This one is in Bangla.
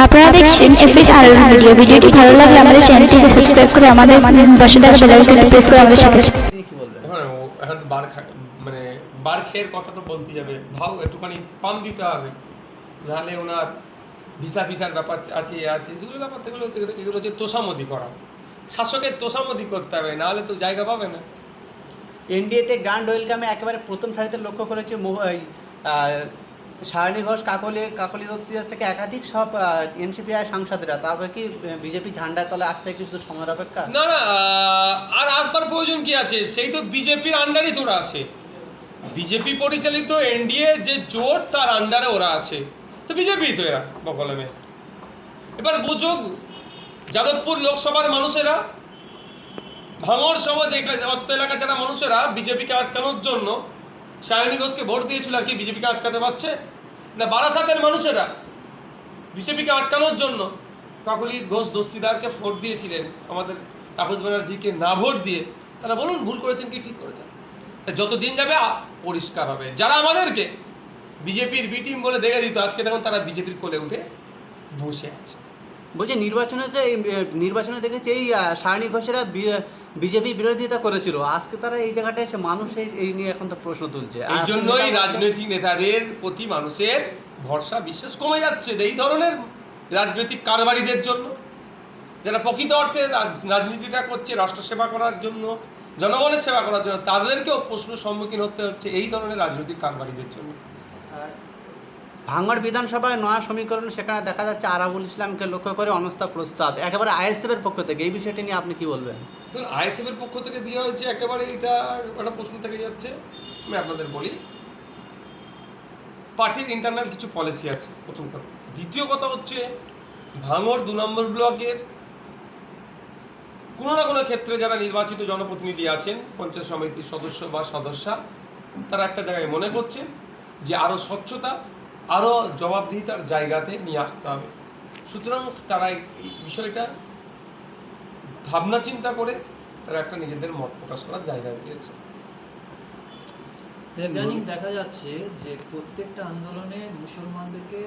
আপনারা দেখছেন এফএস আরএল ভিডিওটি ভালো লাগলে আমাদের চ্যানেলটিকে সাবস্ক্রাইব করে আমাদের পাশে থাকা বেল আইকনটি প্রেস করে আমাদের সাথে কি বলবেন? হ্যাঁ, এখন তো মানে বার খেয়ের কথা তো বলতে যাবে, ভাও একটুখানি পাম দিতে হবে, নাহলে ওনার ভিসার ব্যাপার আছে যেগুলো ব্যাপার এগুলো হচ্ছে তোষামদি করা, শাসকের তোষামদি করতে হবে, নাহলে তো জায়গা পাবে না। এনডিএতে গ্র্যান্ড ওয়েলকামে একেবারে প্রথম সারিতে লক্ষ্য করেছে সায়নী ঘোষ, কাকলি দত্ত থেকে একাধিক সব এনসিপিআই সাংসদরা। তবে কি বিজেপি ঝান্ডার তলে আসতে কি শুধু সময়ের অপেক্ষা? না, আর আসবার প্রয়োজন কি আছে? সেই তো বিজেপির আন্ডারই তোরা আছে, বিজেপি পরিচালিত এনডিএ যে জোট তার আন্ডারে ওরা আছে, তো বিজেপি তো এরা বকলমে। এবার বুঝুক যাদবপুর লোকসভার মানুষেরা, ভাঙড় সমাজ অত্য এলাকার যারা মানুষেরা বিজেপিকে আটকানোর জন্য সায়নী ঘোষকে ভোট দিয়েছিল, আর কি বিজেপিকে আটকাতে পারছে না? বারাসাতের মানুষেরা বিজেপিকে আটকানোর জন্য কাকলি ঘোষ দস্তিদারকে ভোট দিয়েছিলেন, আমাদের তাপস ব্যানার্জিকে না ভোট দিয়ে। তারা বলুন ভুল করেছেন কি ঠিক করেছেন? যত দিন যাবে পরিষ্কার হবে। যারা আমাদেরকে বিজেপির বি টিম বলে দেখে দিত, আজকে দেখুন তারা বিজেপির কোলে উঠে বসে আছে। বলছি নির্বাচনে দেখেছি এই সায়নী ঘোষেরা বিজেপি বিরোধিতা করেছিল, আজকে তারা এই জায়গাটায় এসে মানুষ এই নিয়ে এখন তো প্রশ্ন তুলছে। এই জন্যই রাজনৈতিক নেতাদের প্রতি মানুষের ভরসা বিশ্বাস কমে যাচ্ছে, এই ধরনের রাজনৈতিক কারবারিদের জন্য, যারা প্রকৃত অর্থে রাজনীতিটা করছে রাষ্ট্র সেবা করার জন্য, জনগণের সেবা করার জন্য, তাদেরকেও প্রশ্নের সম্মুখীন হতে হচ্ছে এই ধরনের রাজনৈতিক কারবারিদের জন্য। ভাঙড় বিধানসভায় নয়া সমীকরণ, সেখানে দেখা যাচ্ছে আরাবুল ইসলামকে লক্ষ্য করে অনাস্থা প্রস্তাব একেবারে আইএসএফ এর পক্ষ থেকে। এই বিষয়টি নিয়ে আপনি কি বলবেন? ধরুন আইএসএফ এর পক্ষ থেকে দেওয়া হয়েছে, একেবারে এটা একটা প্রশ্ন থেকে যাচ্ছে। আমি আপনাদের বলি, পার্টির ইন্টারনাল কিছু পলিসি আছে, প্রথম কথা। দ্বিতীয় কথা হচ্ছে, ভাঙড় 2 নম্বর ব্লকের কোনো না কোনো ক্ষেত্রে যারা নির্বাচিত জনপ্রতিনিধি আছেন, পঞ্চায়েত সমিতির সদস্য বা সদস্যা, তারা একটা জায়গায় মনে করছেন যে আরও স্বচ্ছতা, আরও জবাবদিহিতার জায়গাতে নিয়ে আসতে হবে। সুতরাং তারা এই বিষয়টা ভাবনা চিন্তা করে তারা একটা নিজেদের মত প্রকাশ করার জায়গা দিয়েছে। ইদানিং দেখা যাচ্ছে যে প্রত্যেকটা আন্দোলনে মুসলমানদেরকে